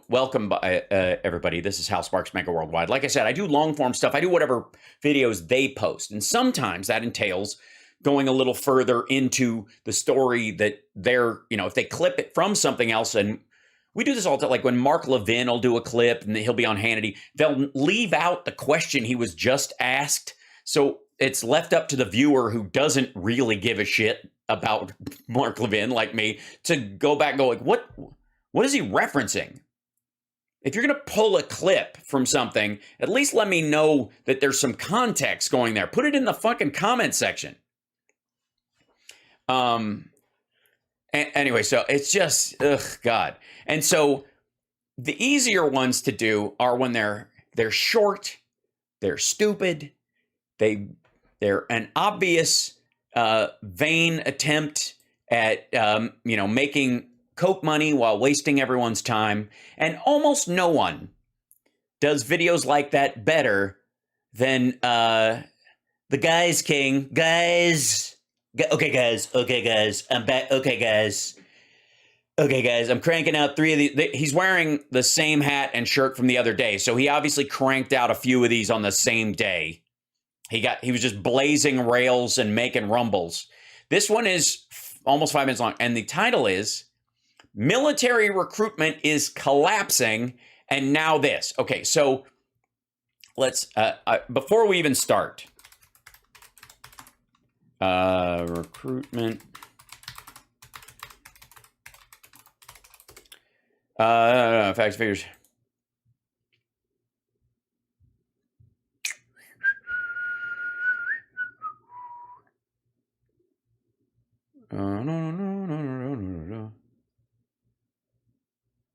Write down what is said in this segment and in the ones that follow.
welcome, everybody. This is Hal Sparks, Mega Worldwide. Like I said, I do long-form stuff. I do whatever videos they post. And sometimes that entails going a little further into the story that they're, if they clip it from something else. And we do this all the time. Like when Mark Levin will do a clip and he'll be on Hannity, they'll leave out the question he was just asked. So it's left up to the viewer who doesn't really give a shit about Mark Levin, like me, to go back and go, like, what is he referencing? If you're going to pull a clip from something, at least let me know that there's some context going there. Put it in the fucking comment section. Anyway, so it's just, God. And so the easier ones to do are when they're short, they're stupid, they're an obvious, vain attempt at, making Coke money while wasting everyone's time. And almost no one does videos like that better than the Guys King. Guys. Okay, guys. I'm back. Okay, guys, I'm cranking out 3 of these. He's wearing the same hat and shirt from the other day. So he obviously cranked out a few of these on the same day. He was just blazing rails and making rumbles. This one is almost 5 minutes long. And the title is Military Recruitment is Collapsing. And now this. Okay, so let's, before we even start, recruitment. Facts, figures. No.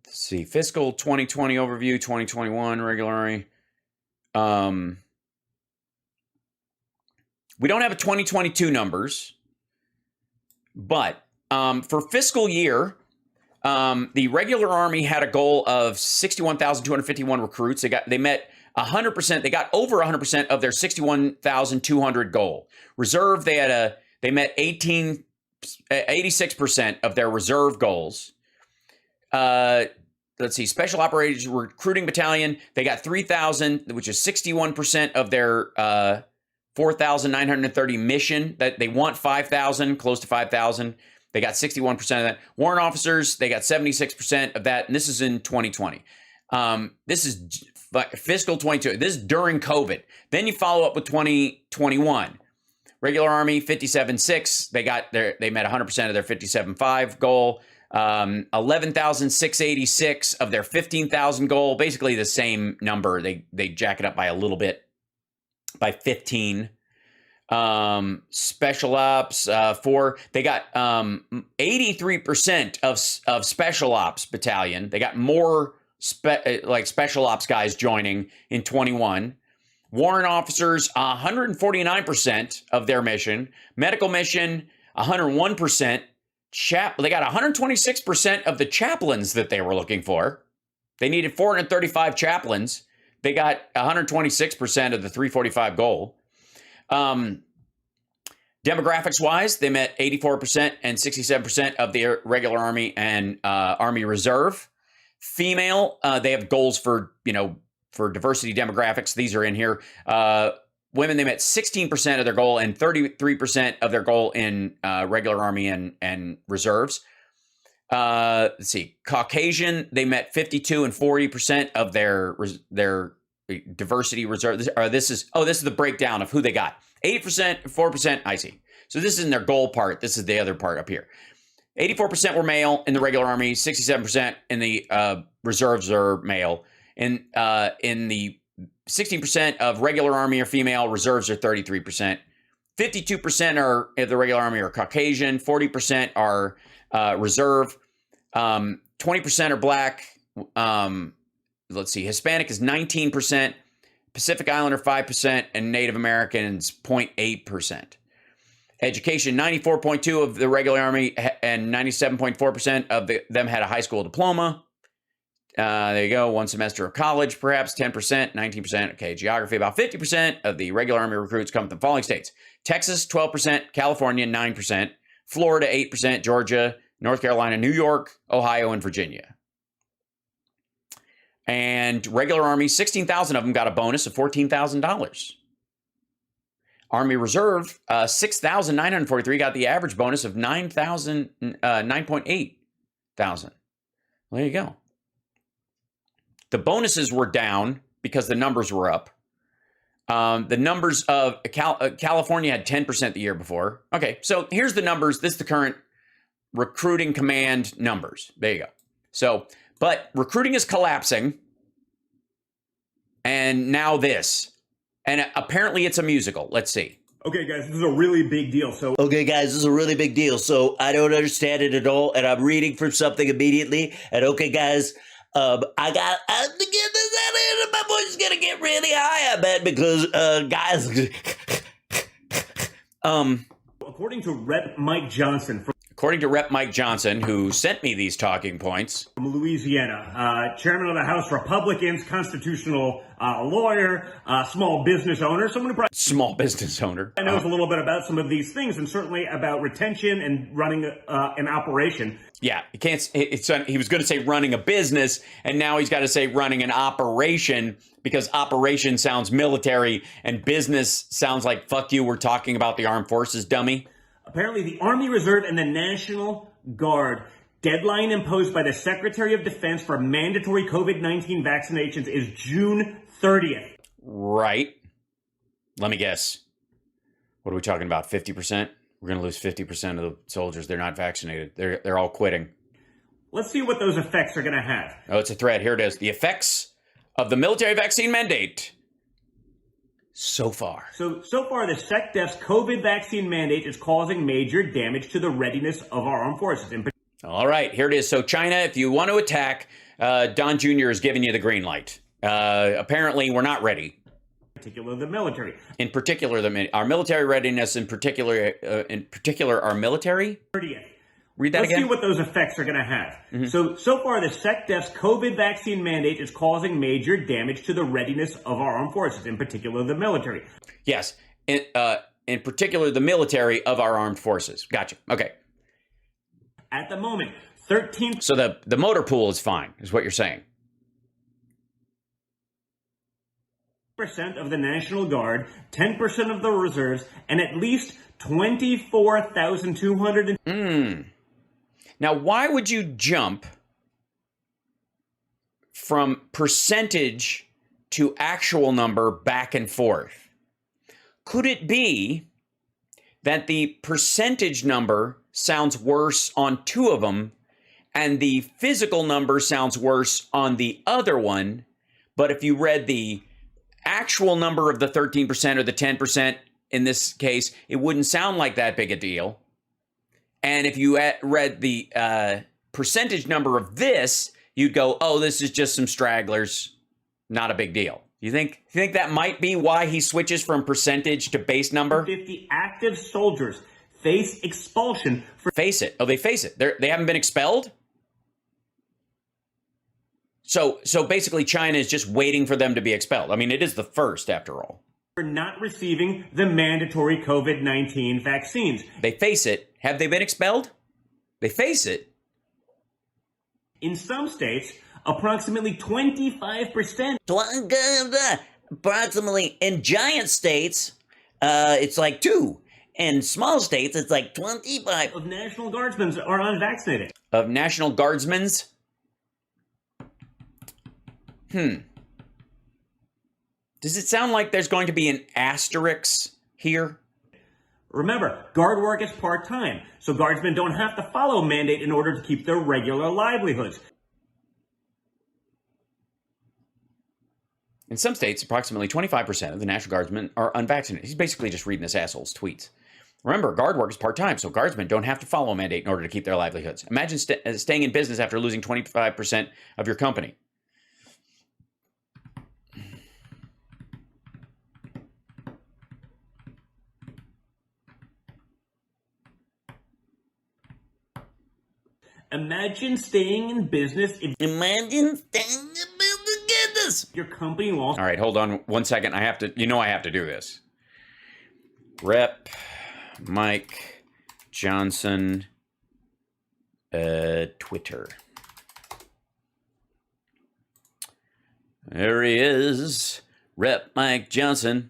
Let's see. Fiscal 2020 overview, 2021 regularly. We don't have a 2022 numbers, but for fiscal year, the regular Army had a goal of 61,251 recruits. They met 100%. They got over 100% of their 61,200 goal. Reserve, they met 86% of their reserve goals. Let's see, Special Operations Recruiting Battalion, they got 3,000, which is 61% of their 4,930 mission. That they want 5,000, close to 5,000. They got 61% of that. Warrant officers, they got 76% of that. And this is in 2020. This is fiscal 22. This is during COVID. Then you follow up with 2021. Regular Army, 57.6. They met 100% of their 57.5 goal. 11,686 of their 15,000 goal. Basically the same number. They jack it up by a little bit. By 15. Special Ops, 4. They got 83% of Special Ops Battalion. They got more Special Ops guys joining in 21. Warrant officers, 149% of their mission. Medical mission, 101%. They got 126% of the chaplains that they were looking for. They needed 435 chaplains. They got 126% of the 345 goal. Demographics-wise, they met 84% and 67% of the regular Army and Army Reserve. Female, they have goals for diversity demographics. These are in here. Women, they met 16% of their goal and 33% of their goal in regular Army and Reserves. Let's see, Caucasian, they met 52 and 40% of their diversity reserve. This is the breakdown of who they got. 8%, 4%, I see. So this isn't their goal part. This is the other part up here. 84% were male in the regular Army, 67% in the reserves are male. And in the 16% of regular Army are female, reserves are 33%. 52% are in the regular Army are Caucasian, 40% are reserve. 20% are black. Let's see. Hispanic is 19%. Pacific Islander 5%, and Native Americans 0.8%. Education, 94.2% of the regular Army and 97.4% of them had a high school diploma. There you go. 1 semester of college, perhaps 10%, 19%. Okay, geography, about 50% of the regular Army recruits come from the following states: Texas, 12%, California, 9%, Florida, 8%, Georgia, North Carolina, New York, Ohio, and Virginia. And regular Army, 16,000 of them got a bonus of $14,000. Army Reserve, 6,943 got the average bonus of 9.8 thousand. Well, there you go. The bonuses were down because the numbers were up. The numbers of California had 10% the year before. Okay, so here's the numbers. This is the current recruiting command numbers. There you go. So, but recruiting is collapsing. And now this. And apparently it's a musical. Let's see. Okay, guys, this is a really big deal. So I don't understand it at all, and I'm reading from something immediately. And okay, guys, I have to get this out of here. My voice is gonna get really high, I bet, because guys, according to Rep. Mike Johnson who sent me these talking points from Louisiana, chairman of the House Republicans, constitutional lawyer, small business owner, someone who probably knows a little bit about some of these things, and certainly about retention and running an operation. Yeah, he can't. He was going to say running a business, and now he's got to say running an operation, because operation sounds military and business sounds like fuck you. We're talking about the armed forces, dummy. Apparently, the Army Reserve and the National Guard deadline imposed by the Secretary of Defense for mandatory COVID-19 vaccinations is June 30th. Right. Let me guess. What are we talking about? 50%? We're going to lose 50% of the soldiers. They're not vaccinated. They're all quitting. Let's see what those effects are going to have. Oh, it's a thread. Here it is. The effects of the military vaccine mandate. So far, the SecDef's COVID vaccine mandate is causing major damage to the readiness of our armed forces. All right, here it is. So China, if you want to attack, Don Jr. is giving you the green light. Apparently, we're not ready. In particular, the military. In particular, our military readiness. In particular, our military. 30th. Read that Let's again. see what those effects are going to have. Mm-hmm. So far, the SecDef's COVID vaccine mandate is causing major damage to the readiness of our armed forces, in particular the military. Yes, in particular the military of our armed forces. Gotcha. Okay. At the moment, 13. So the motor pool is fine, is what you're saying. % of the National Guard, 10% of the reserves, and at least 24,200. Now, why would you jump from percentage to actual number back and forth? Could it be that the percentage number sounds worse on two of them and the physical number sounds worse on the other one, but if you read the actual number of the 13% or the 10% in this case, it wouldn't sound like that big a deal? And if you read the percentage number of this, you'd go, oh, this is just some stragglers. Not a big deal. You think that might be why he switches from percentage to base number? 50 active soldiers face expulsion for... Face it. Oh, they face it. They haven't been expelled? So basically China is just waiting for them to be expelled. I mean, it is the first, after all. For not receiving the mandatory COVID-19 vaccines. They face it. Have they been expelled? They face it. In some states, approximately 25%. Approximately in giant states, it's like 2. In small states, it's like 25. Of National Guardsmen are unvaccinated. Of National Guardsmen's? Does it sound like there's going to be an asterisk here? Remember, guard work is part-time, so guardsmen don't have to follow a mandate in order to keep their regular livelihoods. In some states, approximately 25% of the National Guardsmen are unvaccinated. He's basically just reading this asshole's tweets. Remember, guard work is part-time, so guardsmen don't have to follow a mandate in order to keep their livelihoods. Imagine staying in business after losing 25% of your company. Imagine staying in business if your company lost. All right, hold on 1 second. I have to do this. Rep. Mike Johnson, Twitter. There he is. Rep Mike Johnson.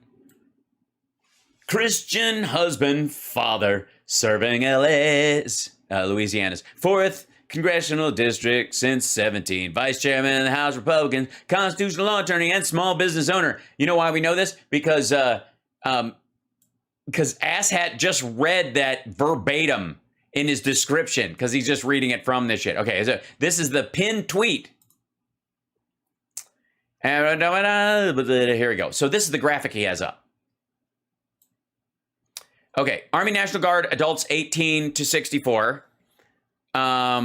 Christian husband, father, serving Louisiana's 4th congressional district since 17. Vice chairman of the House Republicans, constitutional law attorney, and small business owner. You know why we know this? Because Asshat just read that verbatim in his description because he's just reading it from this shit. Okay, so this is the pinned tweet. Here we go. So this is the graphic he has up. Okay, Army National Guard, adults 18 to 64. Are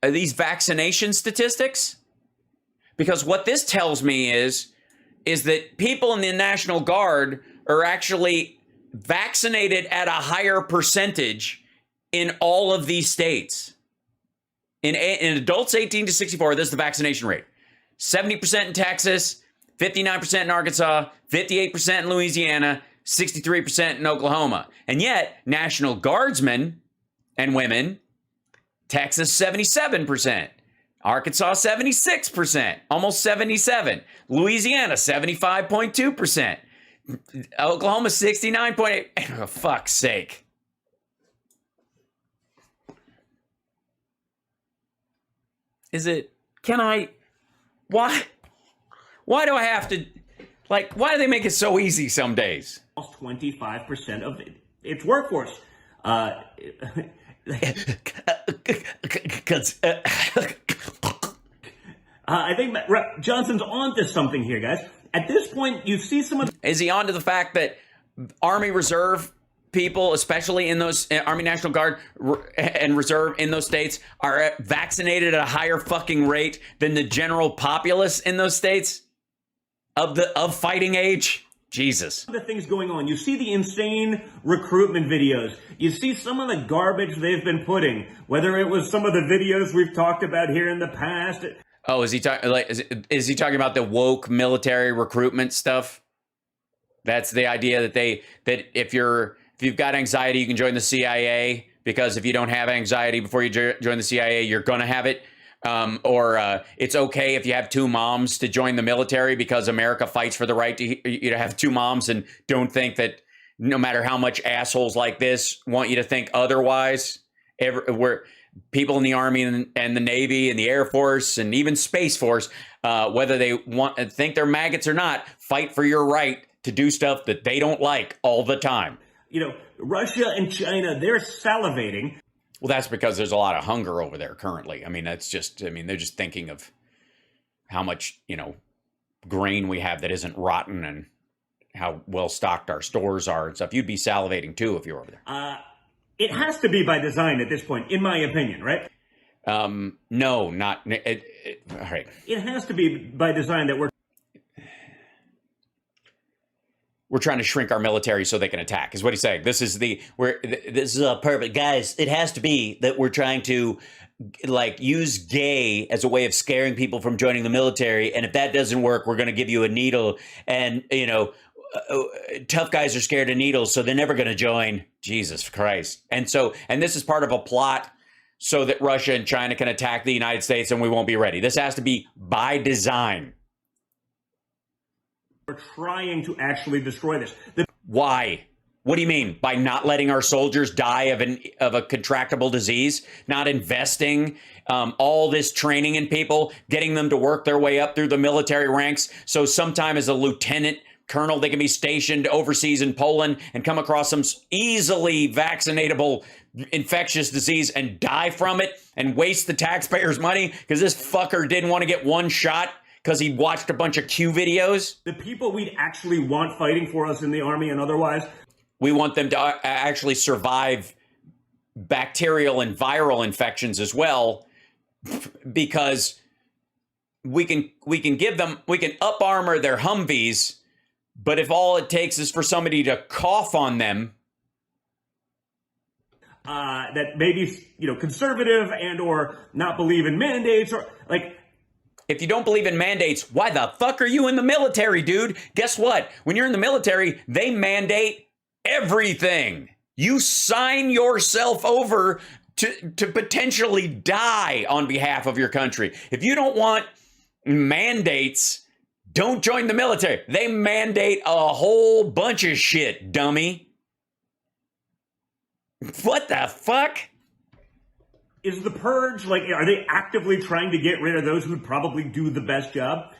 these vaccination statistics? Because what this tells me is that people in the National Guard are actually vaccinated at a higher percentage in all of these states. In adults 18 to 64, this is the vaccination rate. 70% in Texas, 59% in Arkansas, 58% in Louisiana, 63% in Oklahoma. And yet, National Guardsmen and women, Texas 77%, Arkansas 76%, almost 77%, Louisiana 75.2%, Oklahoma 69.8%. For fuck's sake. Why do I have to, why do they make it so easy some days? 25% of its workforce. I think Rep. Johnson's onto something here, guys. At this point, you see some of... Is he onto the fact that Army Reserve people, especially in those Army National Guard and Reserve in those states, are vaccinated at a higher fucking rate than the general populace in those states of fighting age? Jesus. The things going on. You see the insane recruitment videos. You see some of the garbage they've been putting, whether it was some of the videos we've talked about here in the past. Oh, is he talking about the woke military recruitment stuff? That's the idea that if you've got anxiety, you can join the CIA, because if you don't have anxiety before you join the CIA, you're going to have it. Or it's okay if you have two moms to join the military because America fights for the right to have two moms, and don't think that no matter how much assholes like this want you to think otherwise. Where people in the Army and the Navy and the Air Force and even Space Force, whether they think they're maggots or not, fight for your right to do stuff that they don't like all the time. You know, Russia and China, they're salivating. Well, that's because there's a lot of hunger over there currently. I mean, they're just thinking of how much, grain we have that isn't rotten and how well stocked our stores are and stuff. You'd be salivating too if you were over there. It has to be by design at this point, in my opinion, right? No, not all right. It has to be by design that we're trying to shrink our military so they can attack, is what he's saying. This is perfect, guys. It has to be that we're trying to use gay as a way of scaring people from joining the military, and if that doesn't work, we're going to give you a needle. And tough guys are scared of needles, so they're never going to join. Jesus Christ! And this is part of a plot so that Russia and China can attack the United States, and we won't be ready. This has to be by design. we're trying to actually destroy this. Why? What do you mean? By not letting our soldiers die of a contractable disease? Not investing all this training in people, getting them to work their way up through the military ranks, so sometime as a lieutenant colonel they can be stationed overseas in Poland and come across some easily vaccinatable infectious disease and die from it and waste the taxpayers' money because this fucker didn't want to get one shot because he watched a bunch of Q videos? The people we'd actually want fighting for us in the army and otherwise, we want them to actually survive bacterial and viral infections as well, because we can up armor their Humvees, but if all it takes is for somebody to cough on them, that maybe conservative and or not believe in mandates or like. If you don't believe in mandates, why the fuck are you in the military, dude? Guess what? When you're in the military, they mandate everything. You sign yourself over to potentially die on behalf of your country. If you don't want mandates, don't join the military. They mandate a whole bunch of shit, dummy. What the fuck? Is the purge, like, are they actively trying to get rid of those who would probably do the best job?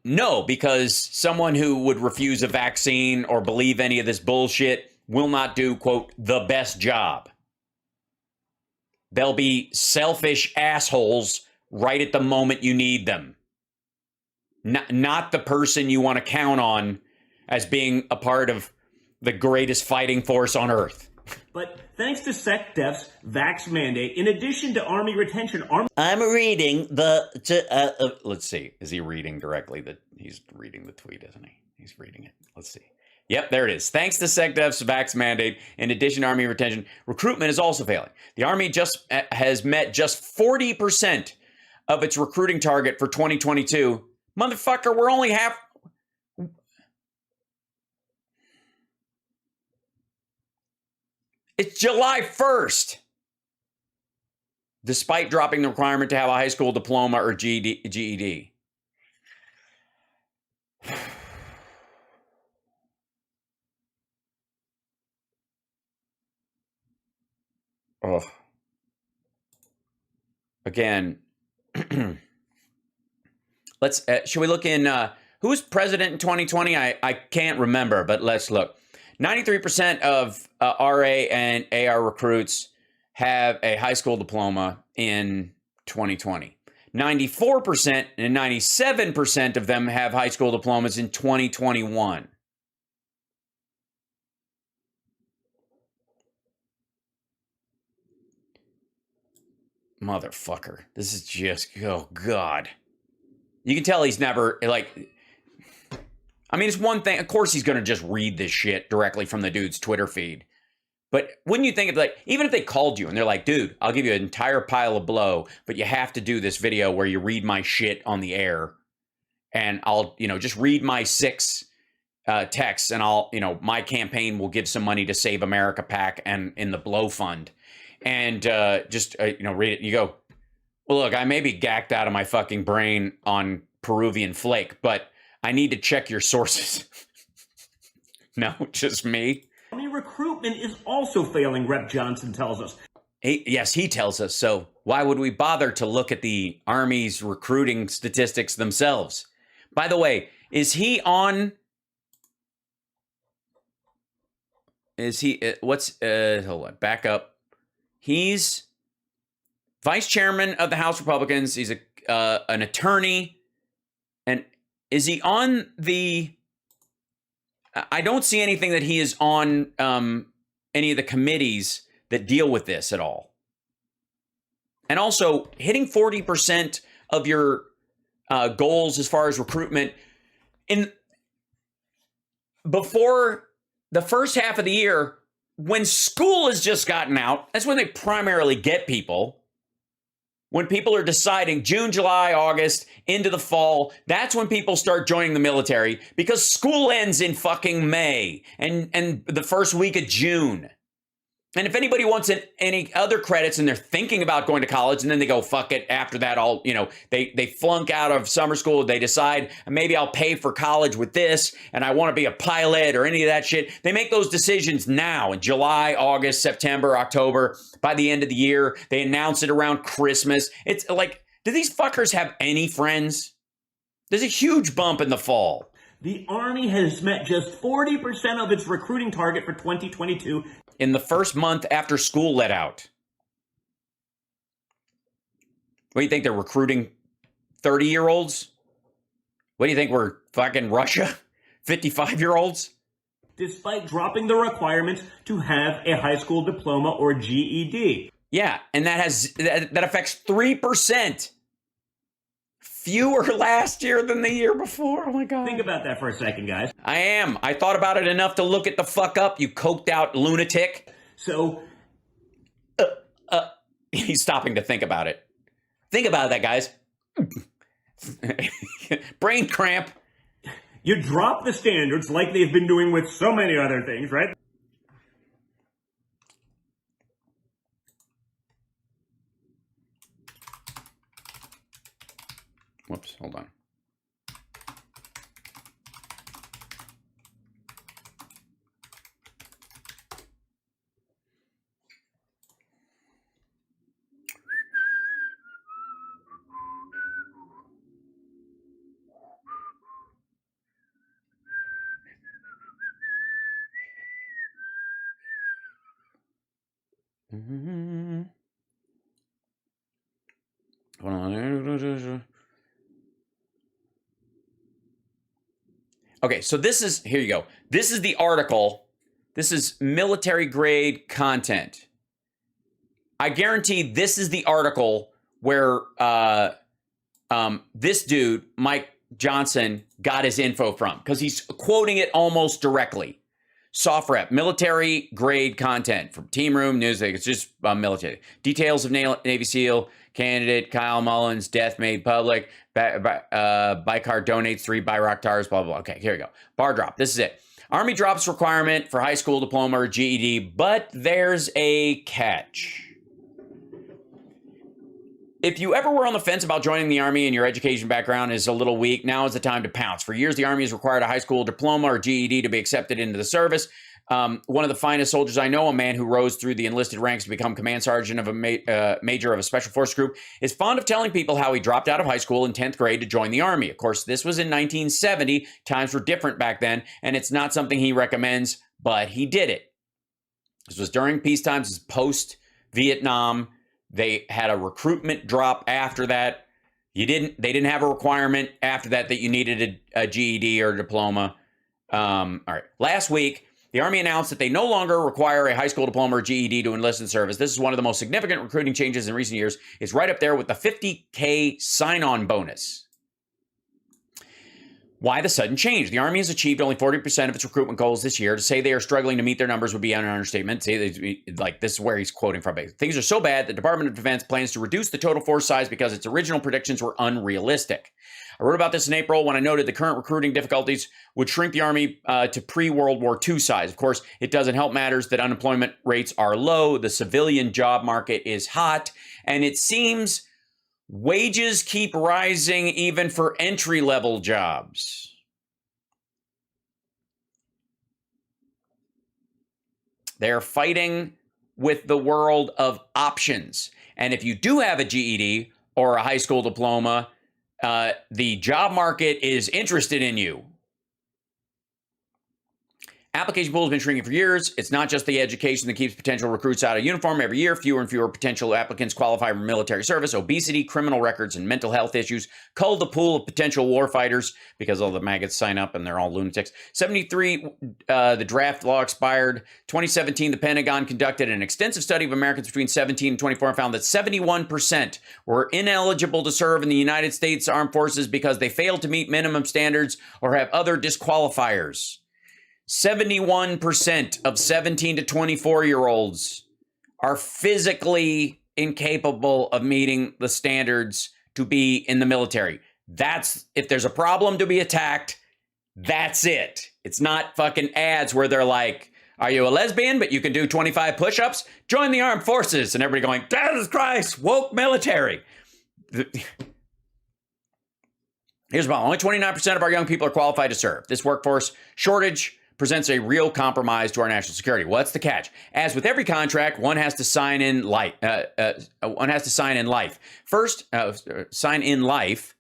No, because someone who would refuse a vaccine or believe any of this bullshit will not do, quote, the best job. They'll be selfish assholes right at the moment you need them. Not the person you want to count on as being a part of the greatest fighting force on earth. But thanks to SecDef's vax mandate, in addition to Army retention, I'm reading the... let's see. Is he reading directly? He's reading the tweet, isn't he? He's reading it. Let's see. Yep, there it is. Thanks to SecDef's vax mandate, in addition to Army retention, recruitment is also failing. The Army has met just 40% of its recruiting target for 2022. Motherfucker, we're only half... It's July 1st. Despite dropping the requirement to have a high school diploma or GED. Oh. Again, let's should we look in who was president in 2020? I can't remember, but let's look. 93% of RA and AR recruits have a high school diploma in 2020. 94% and 97% of them have high school diplomas in 2021. Motherfucker. This is just, oh God. You can tell he's never, like, I mean, it's one thing, of course he's going to just read this shit directly from the dude's Twitter feed. But wouldn't you think of, like, even if they called you and they're like, dude, I'll give you an entire pile of blow, but you have to do this video where you read my shit on the air, and I'll, just read my 6 texts, and I'll, my campaign will give some money to Save America PAC and in the Blow Fund. And just, read it. You go, well, look, I may be gacked out of my fucking brain on Peruvian flake, but I need to check your sources. No, just me. Army recruitment is also failing, Rep. Johnson tells us. Yes, he tells us. So why would we bother to look at the Army's recruiting statistics themselves? By the way, is he on... Is he... hold on, back up. He's vice chairman of the House Republicans. He's an attorney. And is he on the... I don't see anything that he is on any of the committees that deal with this at all. And also, hitting 40% of your goals as far as recruitment before the first half of the year, when school has just gotten out, that's when they primarily get people. When people are deciding June, July, August, into the fall, that's when people start joining the military, because school ends in fucking May and the first week of June. And if anybody wants any other credits and they're thinking about going to college and then they go, fuck it, after that, they flunk out of summer school, they decide maybe I'll pay for college with this and I want to be a pilot or any of that shit. They make those decisions now in July, August, September, October. By the end of the year, they announce it around Christmas. It's like, do these fuckers have any friends? There's a huge bump in the fall. The Army has met just 40% of its recruiting target for 2022. In the first month after school let out. What do you think, they're recruiting 30-year-olds? What do you think, we're fucking Russia? 55-year-olds? Despite dropping the requirements to have a high school diploma or GED. Yeah, and that affects 3%. Fewer last year than the year before. Oh my God. Think about that for a second, guys. I am. I thought about it enough to look it the fuck up, you coked out lunatic. So, he's stopping to think about it. Think about that, guys. Brain cramp. You drop the standards like they've been doing with so many other things, right? Whoops, hold on. Okay, so this is, here you go. This is the article. This is military grade content. I guarantee this is the article where this dude, Mike Johnson, got his info from, because he's quoting it almost directly. Soft rep, military grade content from Team Room, Newsweek. It's just military. Details of Navy SEAL candidate Kyle Mullins' death made public. Bicar donates 3 Bayraktars, blah, blah, blah. Okay, here we go. Bar drop. This is it. Army drops requirement for high school diploma or GED, but there's a catch. If you ever were on the fence about joining the Army and your education background is a little weak, now is the time to pounce. For years, the Army has required a high school diploma or GED to be accepted into the service. One of the finest soldiers I know, a man who rose through the enlisted ranks to become command sergeant of a major of a special force group, is fond of telling people how he dropped out of high school in 10th grade to join the Army. Of course, this was in 1970. Times were different back then, and it's not something he recommends, but he did it. This was during peacetime, this is post-Vietnam. They had a recruitment drop after that. They didn't have a requirement after that you needed a GED or a diploma. All right. Last week, the Army announced that they no longer require a high school diploma or GED to enlist in service. This is one of the most significant recruiting changes in recent years. It's right up there with the $50K sign-on bonus. Why the sudden change? The Army has achieved only 40% of its recruitment goals this year. To say they are struggling to meet their numbers would be an understatement. Like, this is where he's quoting from. Things are so bad, the Department of Defense plans to reduce the total force size because its original predictions were unrealistic. I wrote about this in April when I noted the current recruiting difficulties would shrink the Army to pre-World War II size. Of course, it doesn't help matters that unemployment rates are low, the civilian job market is hot, and it seems wages keep rising even for entry-level jobs. They're fighting with the world of options. And if you do have a GED or a high school diploma, the job market is interested in you. Application pool has been shrinking for years. It's not just the education that keeps potential recruits out of uniform. Every year, fewer and fewer potential applicants qualify for military service. Obesity, criminal records, and mental health issues cull the pool of potential warfighters because all the MAGAts sign up and they're all lunatics. 73, the draft law expired. 2017, the Pentagon conducted an extensive study of Americans between 17 and 24 and found that 71% were ineligible to serve in the United States Armed Forces because they failed to meet minimum standards or have other disqualifiers. 71% of 17 to 24-year-olds are physically incapable of meeting the standards to be in the military. That's, if there's a problem to be attacked, that's it. It's not fucking ads where they're like, are you a lesbian, but you can do 25 push-ups? Join the armed forces. And everybody going, Jesus Christ, woke military. Here's the problem. Only 29% of our young people are qualified to serve. This workforce shortage presents a real compromise to our national security. What's the catch? As with every contract, one has to sign in life. First, sign in life,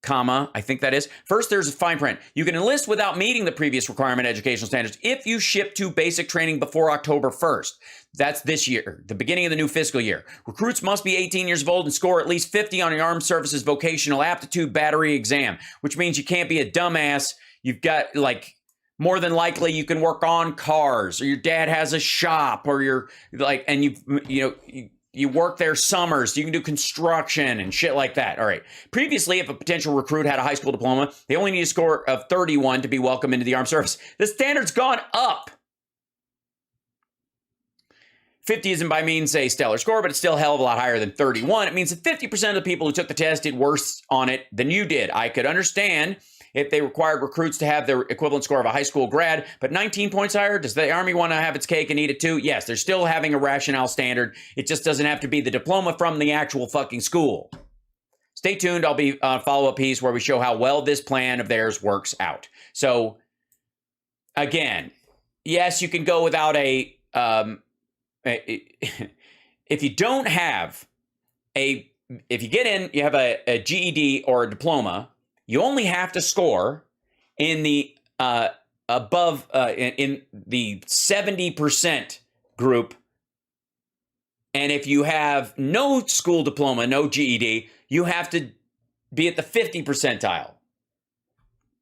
comma, I think that is. First, there's a fine print. You can enlist without meeting the previous requirement educational standards if you ship to basic training before October 1st. That's this year, the beginning of the new fiscal year. Recruits must be 18 years old and score at least 50 on the Armed Services Vocational Aptitude Battery Exam, which means you can't be a dumbass. You've got, like, more than likely you can work on cars, or your dad has a shop, or you're like, and you work there summers, you can do construction and shit like that. All right. Previously, if a potential recruit had a high school diploma, they only need a score of 31 to be welcome into the armed service. The standard's gone up. 50 isn't by means a stellar score, but it's still a hell of a lot higher than 31. It means that 50% of the people who took the test did worse on it than you did. I could understand if they required recruits to have their equivalent score of a high school grad, but 19 points higher, does the Army want to have its cake and eat it too? Yes, they're still having a rationale standard. It just doesn't have to be the diploma from the actual fucking school. Stay tuned. I'll be on a follow-up piece where we show how well this plan of theirs works out. So, again, yes, you can go without a if you don't have if you get in, you have a GED or a diploma, you only have to score in the above in the 70% group. And if you have no school diploma, no GED, you have to be at the 50 percentile.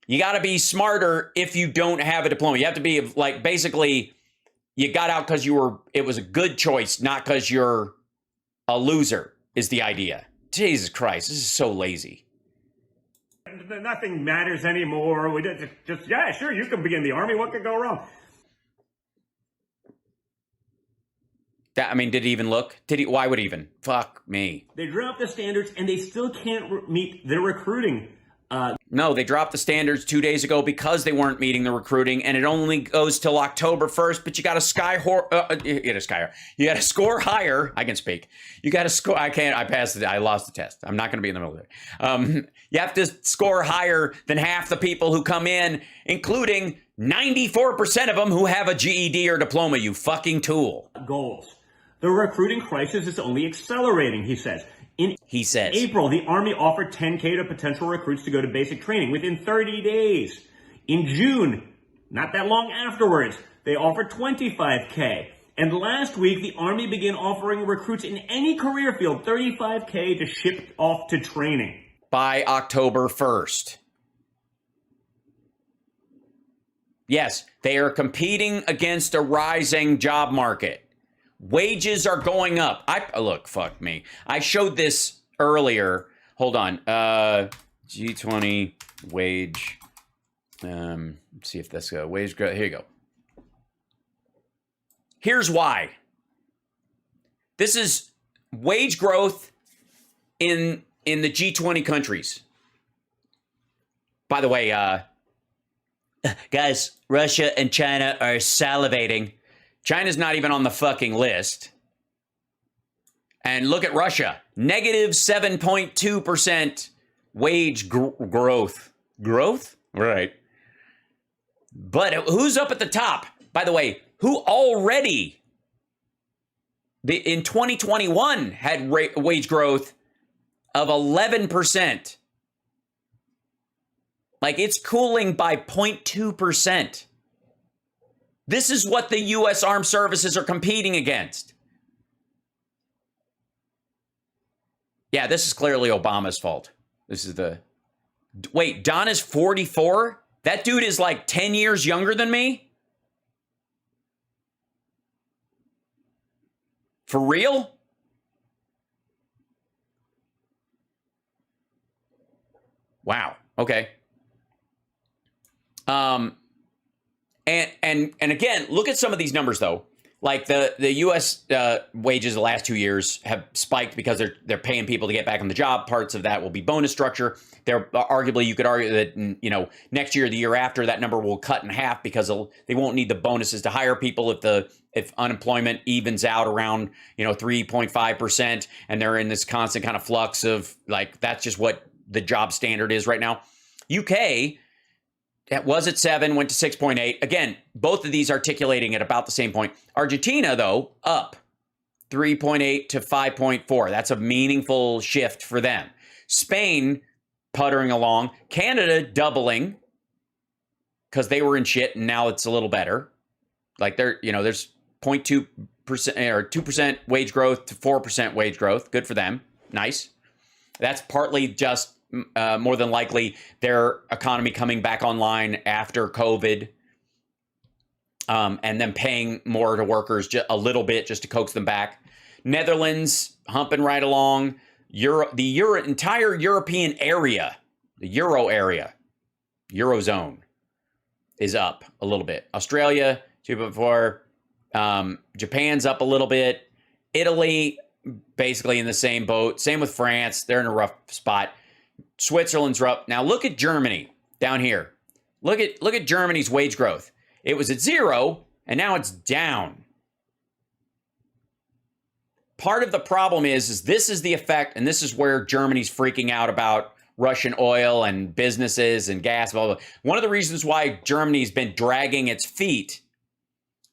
You got to be smarter if you don't have a diploma. You have to be like, basically, you got out because it was a good choice, not because you're a loser, is the idea. Jesus Christ, this is so lazy. Nothing matters anymore. We just yeah, sure, you can be in the Army. What could go wrong? I mean, did he even look? Why would he even? Fuck me. They dropped the standards, and they still can't meet their recruiting. No, they dropped the standards 2 days ago because they weren't meeting the recruiting, and it only goes till October 1st, but you got to you got to score higher. I can speak. You got to score. I can't. I passed it. I lost the test. I'm not going to be in the middle of it. You have to score higher than half the people who come in, including 94% of them who have a GED or diploma, you fucking tool. Goals. The recruiting crisis is only accelerating, he says. In April, the Army offered $10K to potential recruits to go to basic training within 30 days. In June, not that long afterwards, they offered $25K. And last week, the Army began offering recruits in any career field $35K to ship off to training. By October 1st. Yes, they are competing against a rising job market. Wages are going up. Look, fuck me. I showed this earlier. Hold on. G20 wage. Let's see if that's wage growth. Here you go. Here's why. This is wage growth in the G20 countries. By the way, guys, Russia and China are salivating. China's not even on the fucking list. And look at Russia. Negative 7.2% wage growth. Growth? Right. But who's up at the top? By the way, who already in 2021 had wage growth of 11%. Like, it's cooling by 0.2%. This is what the U.S. Armed Services are competing against. Yeah, this is clearly Obama's fault. This is the... Wait, Don is 44? That dude is like 10 years younger than me? For real? Wow. Okay. And again, look at some of these numbers though. Like the U.S. Wages the last 2 years have spiked because they're paying people to get back on the job. Parts of that will be bonus structure. There, arguably, you could argue that next year, the year after, that number will cut in half because they won't need the bonuses to hire people if unemployment evens out around 3.5%, and they're in this constant kind of flux of like that's just what the job standard is right now. UK. That was at 7, went to 6.8. Again, both of these articulating at about the same point. Argentina, though, up 3.8 to 5.4. That's a meaningful shift for them. Spain puttering along. Canada doubling because they were in shit and now it's a little better. Like there's 0.2% or 2% wage growth to 4% wage growth. Good for them. Nice. That's partly just more than likely their economy coming back online after COVID, and then paying more to workers just a little bit just to coax them back. Netherlands humping right along. Entire European area, the Euro area, Eurozone is up a little bit. Australia 2.4. Japan's up a little bit. Italy basically in the same boat. Same with France. They're in a rough spot. Switzerland's up. Now look at Germany down here. Look at Germany's wage growth. It was at 0 and now it's down. part of the problem is this is the effect, and this is where Germany's freaking out about Russian oil and businesses and gas, blah, blah, blah. One of the reasons why Germany's been dragging its feet,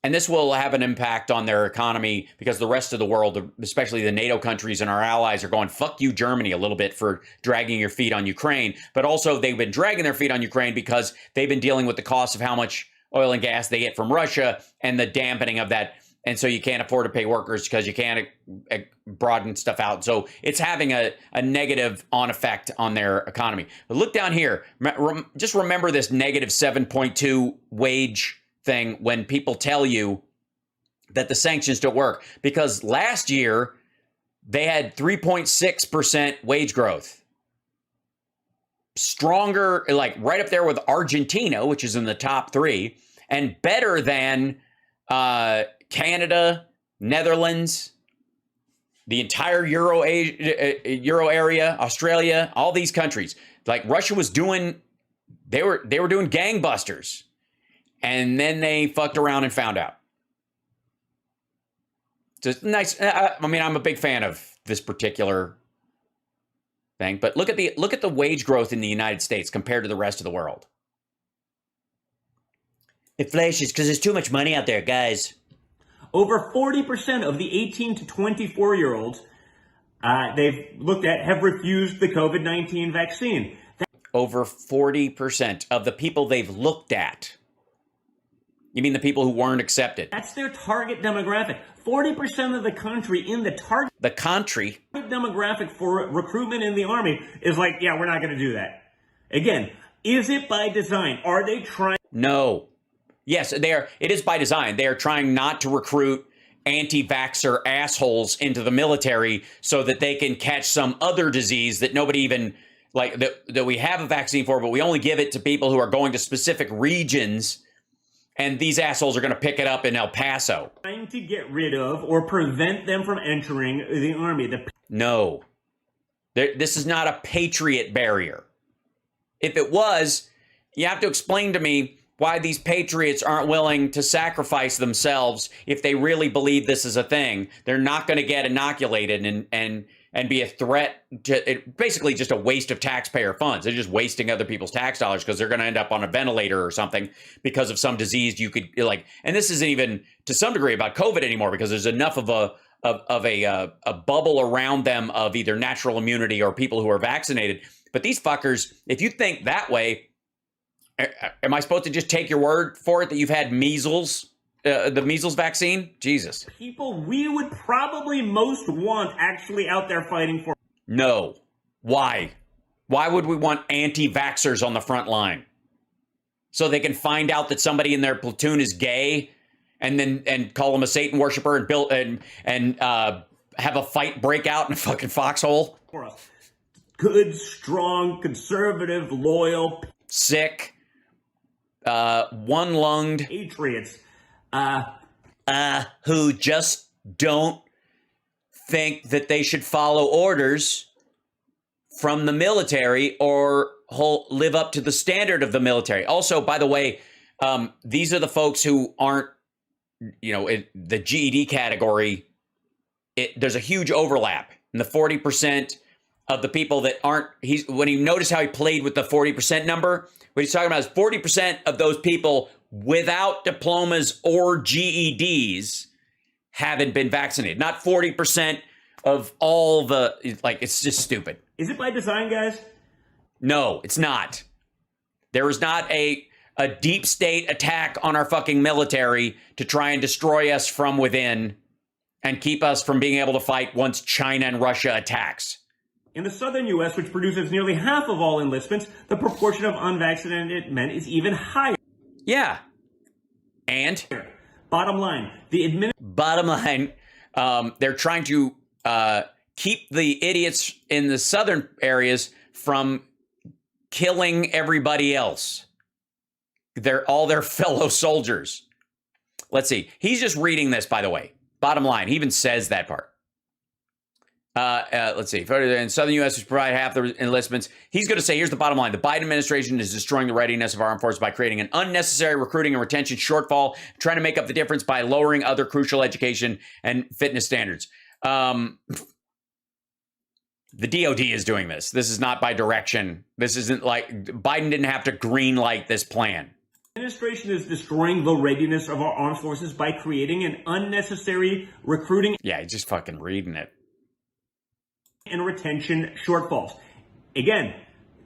and this will have an impact on their economy because the rest of the world, especially the NATO countries and our allies, are going, fuck you, Germany, a little bit for dragging your feet on Ukraine. But also they've been dragging their feet on Ukraine because they've been dealing with the cost of how much oil and gas they get from Russia and the dampening of that. And so you can't afford to pay workers because you can't broaden stuff out. So it's having a negative effect on their economy. But look down here. Just remember this negative 7.2 wage thing when people tell you that the sanctions don't work. Because last year, they had 3.6% wage growth. Stronger, like right up there with Argentina, which is in the top 3, and better than Canada, Netherlands, the entire Euro area, Australia, all these countries. Like Russia was doing, they were doing gangbusters, and then they fucked around and found out. Just nice. I mean, I'm a big fan of this particular thing, but look at the wage growth in the United States compared to the rest of the world. Inflation is because there's too much money out there, guys. Over 40% of the 18 to 24-year-olds they've looked at have refused the COVID-19 vaccine. Over 40% of the people they've looked at. You mean the people who weren't accepted? That's their target demographic. 40% of the country in the target demographic for recruitment in the Army is like, yeah, we're not going to do that. Again, is it by design? Are they trying? No. Yes, they are. It is by design. They are trying not to recruit anti-vaxxer assholes into the military so that they can catch some other disease that nobody even, like, that we have a vaccine for, but we only give it to people who are going to specific regions, and these assholes are going to pick it up in El Paso. Trying to get rid of or prevent them from entering the Army. No. This is not a patriot barrier. If it was, you have to explain to me why these patriots aren't willing to sacrifice themselves if they really believe this is a thing. They're not going to get inoculated and be a threat to it, basically just a waste of taxpayer funds. They're just wasting other people's tax dollars because they're going to end up on a ventilator or something because of some disease you could like. And this isn't even to some degree about COVID anymore because there's enough of a bubble around them of either natural immunity or people who are vaccinated. But these fuckers, if you think that way, am I supposed to just take your word for it that you've had measles, the measles vaccine? Jesus. People we would probably most want actually out there fighting for. No. Why? Why would we want anti-vaxxers on the front line? So they can find out that somebody in their platoon is gay and call them a Satan worshiper and have a fight break out in a fucking foxhole? For us. Good, strong, conservative, loyal, sick, one-lunged patriots who just don't think that they should follow orders from the military or live up to the standard of the military. Also, by the way, these are the folks who aren't, the GED category. There's a huge overlap in the 40% of the people that aren't. When you notice how he played with the 40% number, what he's talking about is 40% of those people without diplomas or GEDs haven't been vaccinated. Not 40% of all the, it's just stupid. Is it by design, guys? No, it's not. There is not a deep state attack on our fucking military to try and destroy us from within and keep us from being able to fight once China and Russia attacks. In the southern U.S., which produces nearly half of all enlistments, the proportion of unvaccinated men is even higher. Yeah. And? Bottom line, they're trying to keep the idiots in the southern areas from killing everybody else. All their fellow soldiers. Let's see. He's just reading this, by the way. Bottom line, he even says that part. Let's see. In southern U.S., which provide half the enlistments, he's going to say, here's the bottom line. The Biden administration is destroying the readiness of our armed forces by creating an unnecessary recruiting and retention shortfall, trying to make up the difference by lowering other crucial education and fitness standards. The DOD is doing this. This is not by direction. This isn't like Biden didn't have to green light this plan. Administration is destroying the readiness of our armed forces by creating an unnecessary recruiting. Yeah, he's just fucking reading it. And retention shortfalls. Again,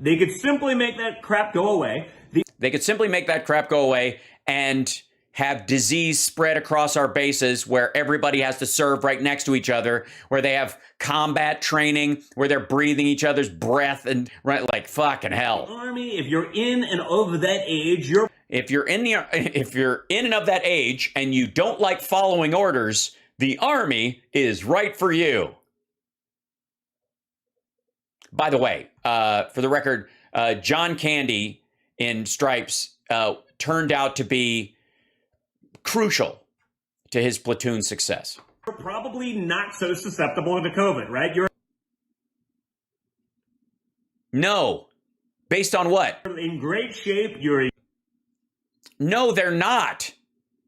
they could simply make that crap go away. They could simply make that crap go away and have disease spread across our bases where everybody has to serve right next to each other, where they have combat training, where they're breathing each other's breath and right, like fucking hell. Army, if you're in and of that age, if you're in and of that age and you don't like following orders, the Army is right for you. By the way, for the record, John Candy in Stripes turned out to be crucial to his platoon's success. You're probably not so susceptible to COVID, right? No. Based on what? In great shape. No, they're not.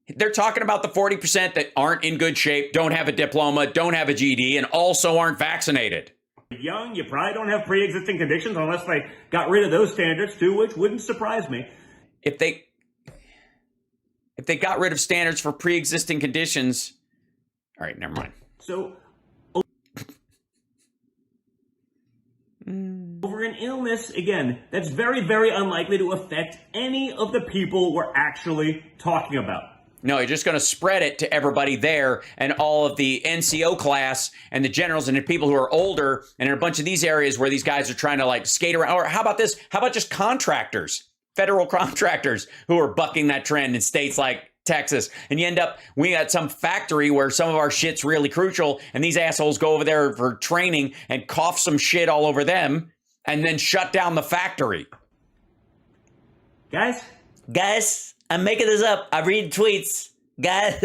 They're talking about the 40% that aren't in good shape, don't have a diploma, don't have a GED, and also aren't vaccinated. Young, you probably don't have pre-existing conditions unless they got rid of those standards too, which wouldn't surprise me. If they got rid of standards for pre-existing conditions, all right, never mind. So, over an illness, again, that's very, very unlikely to affect any of the people we're actually talking about. No, you're just going to spread it to everybody there and all of the NCO class and the generals and the people who are older and in a bunch of these areas where these guys are trying to like skate around. Or how about this? How about just contractors, federal contractors who are bucking that trend in states like Texas? And you end up, we got some factory where some of our shit's really crucial and these assholes go over there for training and cough some shit all over them and then shut down the factory. Guys, I'm making this up. I read tweets. Guys.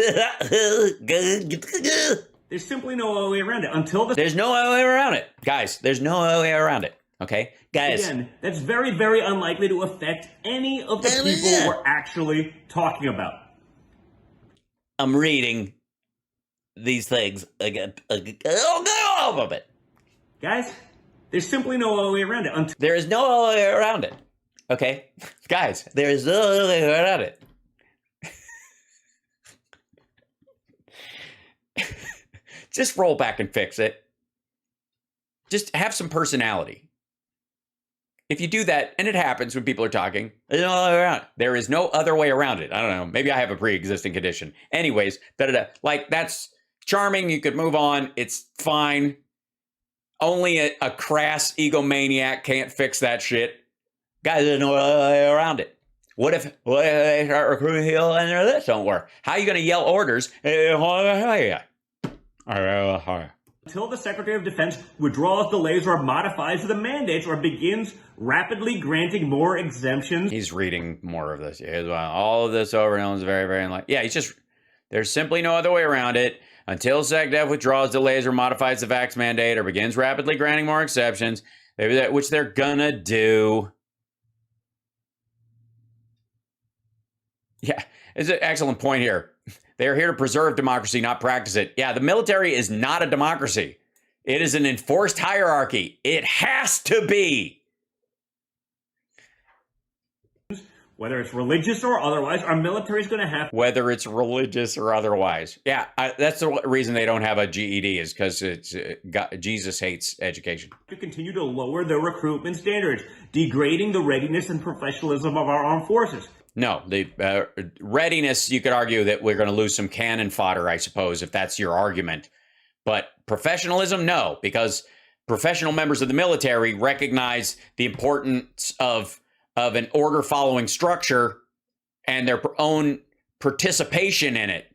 There's simply no way around it. There's no way around it. Guys, there's no way around it. Okay? Guys. Again, that's very, very unlikely to affect any of the people we're actually talking about. I'm reading these things again. All of it. Guys, there's simply no way around it. There is no way around it. Okay? Guys, there is no way around it. Just roll back and fix it. Just have some personality. If you do that, and it happens when people are talking, there's no other way around it. There is no other way around it. I don't know. Maybe I have a pre-existing condition. Anyways, like that's charming. You could move on. It's fine. Only a crass egomaniac can't fix that shit. Guys, there's no way around it. What if they start recruiting people and this don't work? How are you going to yell orders? Until the Secretary of Defense withdraws, delays, or modifies the mandates or begins rapidly granting more exemptions. He's reading more of this. All of this over and over is very, very unlikely. Yeah, there's simply no other way around it. Until SecDef withdraws, delays, or modifies the vax mandate or begins rapidly granting more exceptions, which they're gonna do. Yeah, it's an excellent point here. They are here to preserve democracy, not practice it. Yeah, the military is not a democracy. It is an enforced hierarchy. It has to be. Whether it's religious or otherwise, our military is going to have... Whether it's religious or otherwise. Yeah, that's the reason they don't have a GED is because Jesus hates education. To continue to lower the recruitment standards, degrading the readiness and professionalism of our armed forces. No, the readiness, you could argue that we're going to lose some cannon fodder, I suppose, if that's your argument. But professionalism, no, because professional members of the military recognize the importance of an order-following structure and their own participation in it.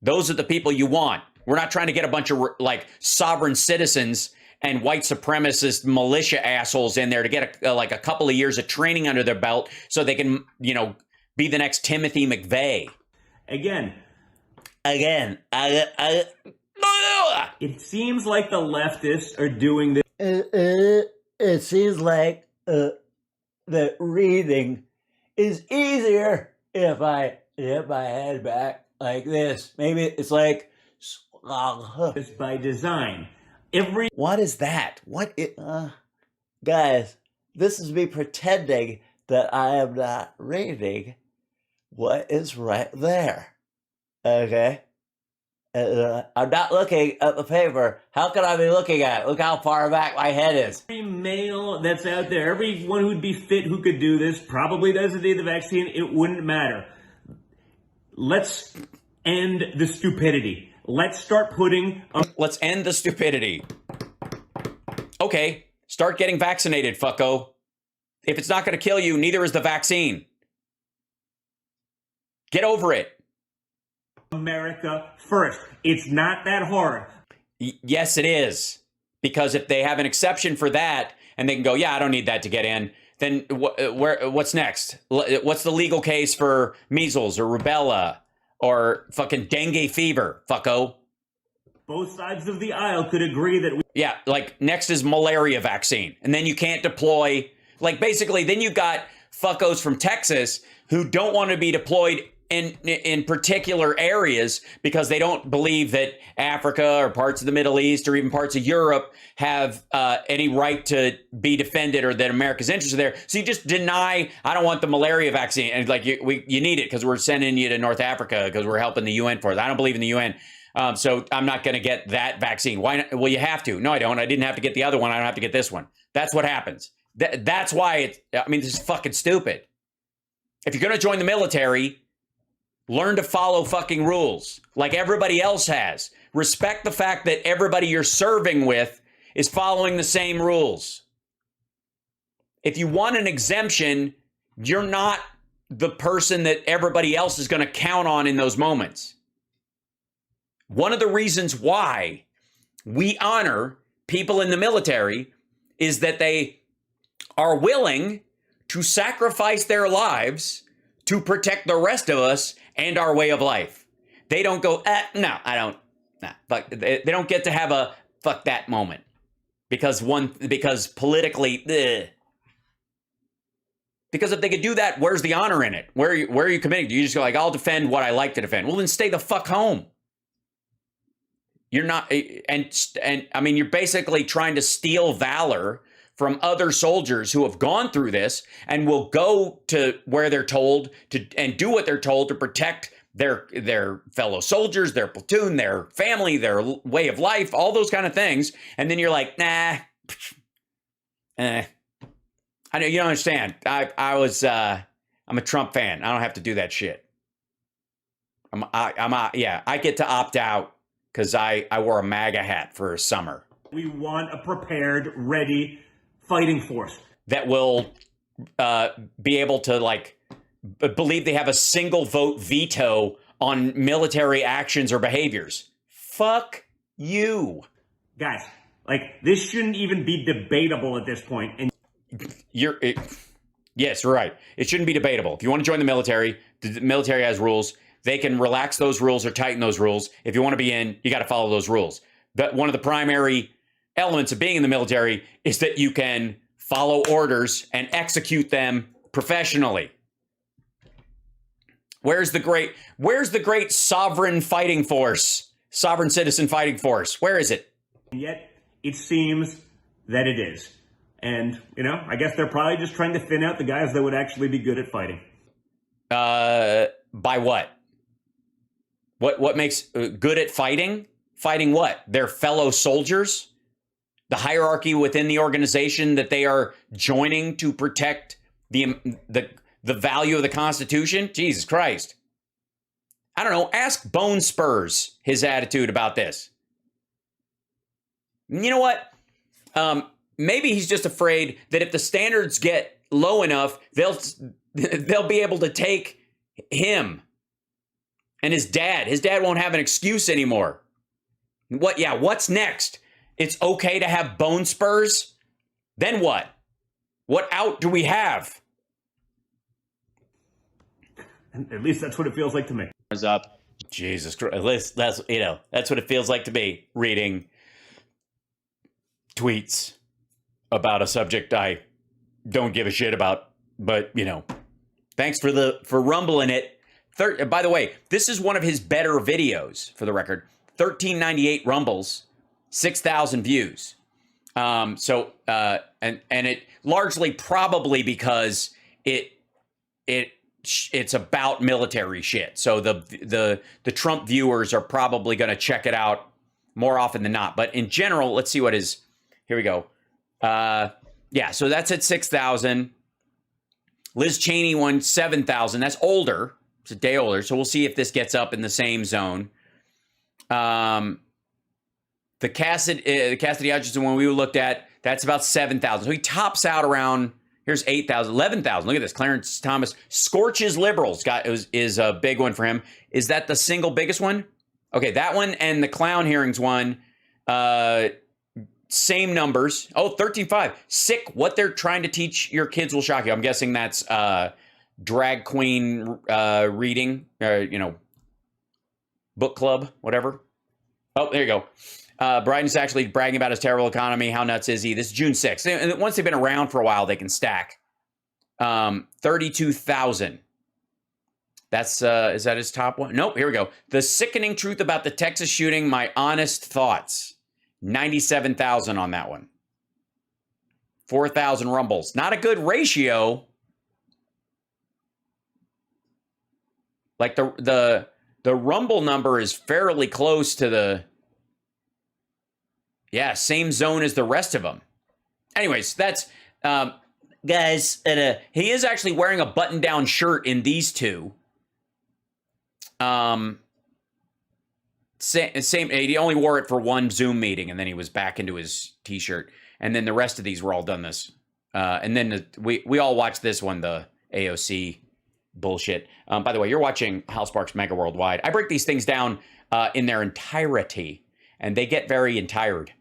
Those are the people you want. We're not trying to get a bunch of like sovereign citizens and white supremacist militia assholes in there to get a couple of years of training under their belt so they can, be the next Timothy McVeigh. Again, it seems like the leftists are doing this. It seems like that reading is easier if I hit my head back like this. Maybe it's like It's by design. What is that? Guys, this is me pretending that I am not reading what is right there. Okay? I'm not looking at the paper. How can I be looking at it? Look how far back my head is. Every male that's out there, everyone who'd be fit who could do this, probably doesn't need the vaccine. It wouldn't matter. Let's end the stupidity. Let's start putting... Let's end the stupidity. Okay, start getting vaccinated, fucko. If it's not going to kill you, neither is the vaccine. Get over it. America first. It's not that hard. Yes, it is. Because if they have an exception for that, and they can go, yeah, I don't need that to get in, then what's next? What's the legal case for measles or rubella or fucking dengue fever, fucko? Both sides of the aisle could agree that yeah, like next is malaria vaccine. And then you can't deploy, like basically then you've got fuckos from Texas who don't want to be deployed in particular areas because they don't believe that Africa or parts of the Middle East or even parts of Europe have any right to be defended or that America's interested there. So you just deny, I don't want the malaria vaccine. And like you need it because we're sending you to North Africa because we're helping the UN for it. I don't believe in the UN. So I'm not going to get that vaccine. Why not? Well, you have to. No, I don't. I didn't have to get the other one. I don't have to get this one. That's what happens. That's why this is fucking stupid. If you're going to join the military, learn to follow fucking rules like everybody else has. Respect the fact that everybody you're serving with is following the same rules. If you want an exemption, you're not the person that everybody else is going to count on in those moments. One of the reasons why we honor people in the military is that they are willing to sacrifice their lives to protect the rest of us and our way of life. They don't go, no, I don't. Nah. But they don't get to have a fuck that moment because politically, ugh. Because if they could do that, where's the honor in it? Where are you committing? Do you just go like, I'll defend what I like to defend? Well, then stay the fuck home. You're not, and I mean, you're basically trying to steal valor from other soldiers who have gone through this and will go to where they're told to and do what they're told to protect their fellow soldiers, their platoon, their family, their way of life, all those kind of things. And then you're like, nah, I know you don't understand. I'm a Trump fan. I don't have to do that shit. I get to opt out because I wore a MAGA hat for a summer. We want a prepared, ready fighting force that will be able to like believe they have a single vote veto on military actions or behaviors. Fuck you. Guys, like this shouldn't even be debatable at this point. And yes, right. It shouldn't be debatable. If you want to join the military has rules. They can relax those rules or tighten those rules. If you want to be in, you got to follow those rules. But one of the primary elements of being in the military is that you can follow orders and execute them professionally. Where's the great sovereign fighting force? Sovereign citizen fighting force. Where is it? And yet it seems that it is. And, I guess they're probably just trying to thin out the guys that would actually be good at fighting. By what? What makes good at fighting? Fighting what? Their fellow soldiers? The hierarchy within the organization that they are joining to protect the value of the Constitution? Jesus Christ. I don't know. Ask Bone Spurs his attitude about this. You know what? Maybe he's just afraid that if the standards get low enough, they'll be able to take him and his dad. His dad won't have an excuse anymore. What's next? It's okay to have bone spurs? Then what? What out do we have? At least that's what it feels like to me. Up. Jesus Christ. At least that's what it feels like to me, reading tweets about a subject I don't give a shit about, but thanks for rumbling it. By the way, this is one of his better videos, for the record. 1398 rumbles, 6,000 views. And it largely probably because it's about military shit. So the Trump viewers are probably going to check it out more often than not. But in general, let's see what is. Here we go. Yeah, so that's at 6,000. Liz Cheney won 7,000. That's older. It's a day older. So we'll see if this gets up in the same zone. The Cassidy Hutchinson one we looked at, that's about 7,000. So he tops out around, here's 8,000, 11,000. Look at this. Clarence Thomas scorches liberals. Is a big one for him. Is that the single biggest one? Okay, that one and the clown hearings one, same numbers. Oh, 13.5. Sick. What they're trying to teach your kids will shock you. I'm guessing that's drag queen reading, book club, whatever. Oh, there you go. Biden's actually bragging about his terrible economy. How nuts is he? This is June 6th. And once they've been around for a while, they can stack. 32,000. That's, is that his top one? Nope, here we go. The sickening truth about the Texas shooting, my honest thoughts. 97,000 on that one. 4,000 rumbles. Not a good ratio. Like the rumble number is fairly close to the, same zone as the rest of them. Anyways, that's, guys, he is actually wearing a button-down shirt in these two. Same. He only wore it for one Zoom meeting, and then he was back into his T-shirt. And then the rest of these were all done this. And then we all watched this one, the AOC bullshit. By the way, you're watching Hal Sparks Mega Worldwide. I break these things down in their entirety, and they get very entired.